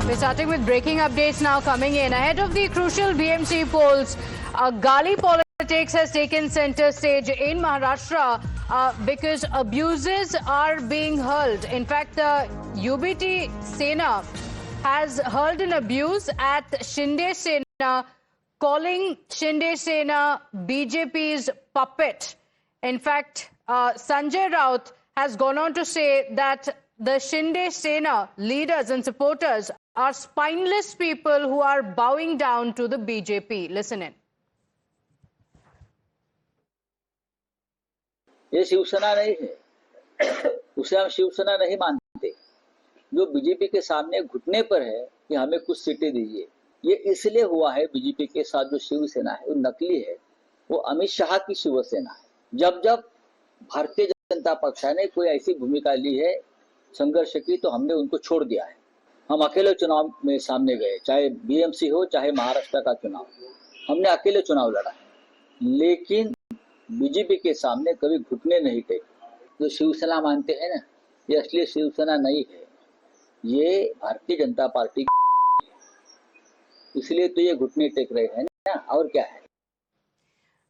We're starting with breaking updates now coming in. Ahead of the crucial BMC polls, Gali politics has taken center stage in Maharashtra because abuses are being hurled. In fact, the UBT Sena has hurled an abuse at Shinde Sena, calling Shinde Sena BJP's puppet. In fact, Sanjay Raut has gone on to say that the Shinde Sena leaders and supporters are spineless people who are bowing down to the BJP. Listen in. ये शिवसेना नहीं है, उसे हम शिवसेना नहीं मानते। जो BJP के सामने घुटने पर है कि हमें कुछ सीटें दीजिए, ये इसलिए हुआ है। बीजेपी के साथ जो शिवसेना है वो नकली है, वो अमित शाह की शिवसेना है। जब जब भारतीय जनता पक्ष ने कोई ऐसी भूमिका ली है संघर्ष की, तो हमने उनको छोड़ दिया है। हम अकेले चुनाव में सामने गए, चाहे बीएमसी हो चाहे महाराष्ट्र का चुनाव, हमने अकेले चुनाव लड़ा, लेकिन बीजेपी के सामने कभी घुटने नहीं टेके। जो शिवसेना मानते हैं ना, ये असली शिवसेना नहीं है, ये भारतीय जनता पार्टी, इसलिए तो ये घुटने टेक रहे हैं ना, और क्या है।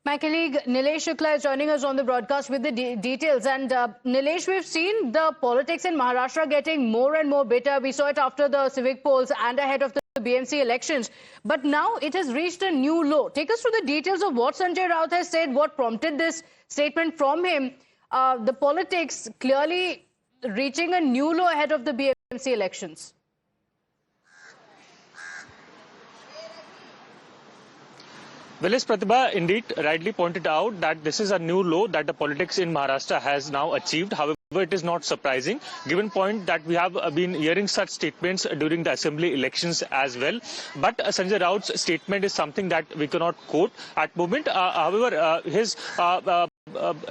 My colleague Nilesh Shukla is joining us on the broadcast with the details. And Nilesh, we've seen the politics in Maharashtra getting more and more bitter. We saw it after the civic polls and ahead of the BMC elections. But now it has reached a new low. Take us through the details of what Sanjay Raut has said, what prompted this statement from him. The politics clearly reaching a new low ahead of the BMC elections. Well, as Pratibha indeed rightly pointed out that this is a new low that the politics in Maharashtra has now achieved. However, it is not surprising, given point that we have been hearing such statements during the assembly elections as well. But Sanjay Raut's statement is something that we cannot quote at the moment. However, his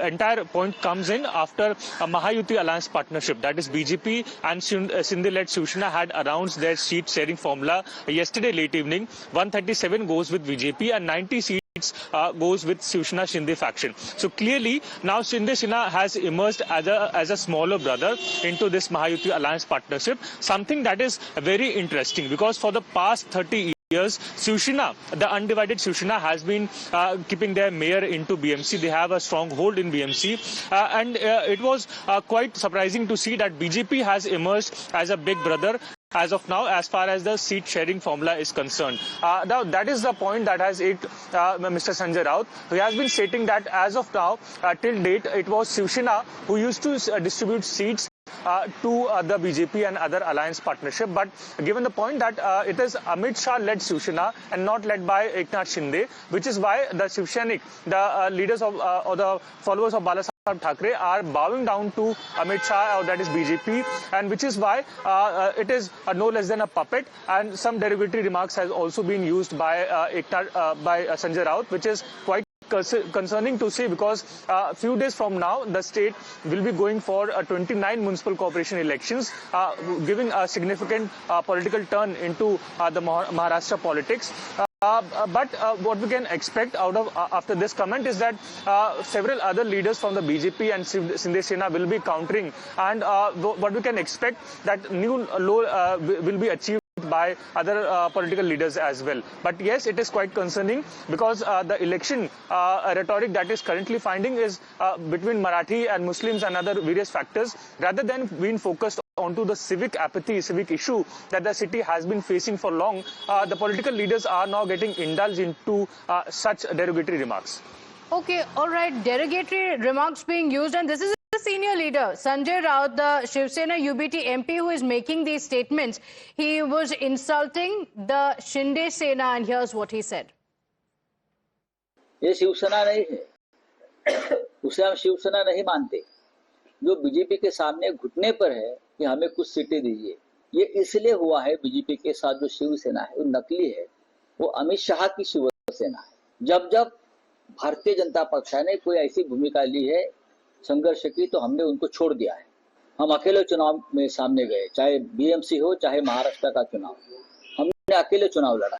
entire point comes in after a Mahayuti alliance partnership, that is BJP and Shinde-led Shivsena had announced their seat sharing formula yesterday late evening. 137 goes with BJP and 90 seats goes with Shivsena Shinde faction. So clearly now Shinde Sena has emerged as a smaller brother into this Mahayuti alliance partnership, something that is very interesting because for the past 30 years, Shivsena, the undivided Shivsena, has been keeping their mayor into BMC. They have a strong hold in BMC, and it was quite surprising to see that BJP has emerged as a big brother as of now, as far as the seat sharing formula is concerned. Now, that is the point that has hit Mr. Sanjay Raut. He has been stating that as of now, till date, it was Shivsena who used to distribute seats to the BJP and other alliance partnership. But given the point that it is Amit Shah-led Shivsena and not led by Eknath Shinde, which is why the Shivsenik, the leaders of or the followers of Balasaheb Thackeray are bowing down to Amit Shah, or that is BJP, and which is why it is no less than a puppet. And some derogatory remarks has also been used by by Sanjay Raut, which is quite concerning to see because a few days from now the state will be going for 29 municipal corporation elections, giving a significant political turn into the Maharashtra politics. But what we can expect out of after this comment is that several other leaders from the BJP and Shinde Sena will be countering, and what we can expect that new low will be achieved by other political leaders as well. But yes, it is quite concerning because the election rhetoric that is currently finding is between Marathi and Muslims and other various factors, rather than being focused onto the civic apathy, civic issue that the city has been facing for long. The political leaders are now getting indulged into such derogatory remarks. Okay, all right, derogatory remarks being used, and this is the senior leader, Sanjay Raut, the Shiv Sena UBT MP, who is making these statements. He was insulting the Shinde Sena, and here's what he said. ये शिवसेना नहीं है, उसे हम शिवसेना नहीं मानते। जो BJP के सामने घुटने पर है कि हमें कुछ सीटें दीजिए, ये इसलिए हुआ है। बीजेपी के साथ जो शिवसेना है वो नकली है, वो अमित शाह की शिवसेना है। जब जब भारतीय जनता पक्ष ने कोई ऐसी भूमिका ली है संघर्ष की, तो हमने उनको छोड़ दिया है। हम अकेले चुनाव में सामने गए, चाहे बीएमसी हो चाहे महाराष्ट्र का चुनाव, हमने अकेले चुनाव लड़ा।